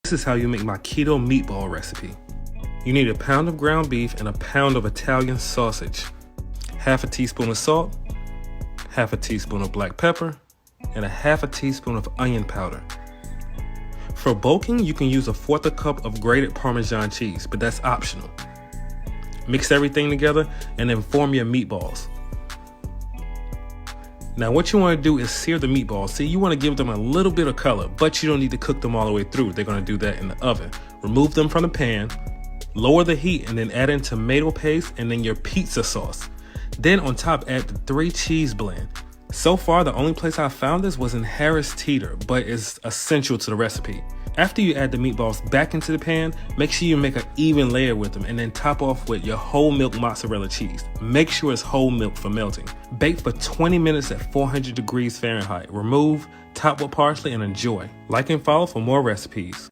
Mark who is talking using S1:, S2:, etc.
S1: This is how you make my keto meatball recipe. You need a pound of ground beef and a pound of Italian sausage, half a teaspoon of salt, half a teaspoon of black pepper, and a half a teaspoon of onion powder. For bulking, you can use 1/4 cup of grated Parmesan cheese, but that's optional. Mix everything together and then form your meatballs. Now what you want to do is sear the meatballs. See, you want to give them a little bit of color, but you don't need to cook them all the way through. They're going to do that in the oven. Remove them from the pan, lower the heat, and then add in tomato paste and then your pizza sauce. Then on top, add the 3 cheese blend. So far, the only place I found this was in Harris Teeter, but it's essential to the recipe. After you add the meatballs back into the pan, make sure you make an even layer with them and then top off with your whole milk mozzarella cheese. Make sure it's whole milk for melting. Bake for 20 minutes at 400 degrees Fahrenheit. Remove, top with parsley, and enjoy. Like and follow for more recipes.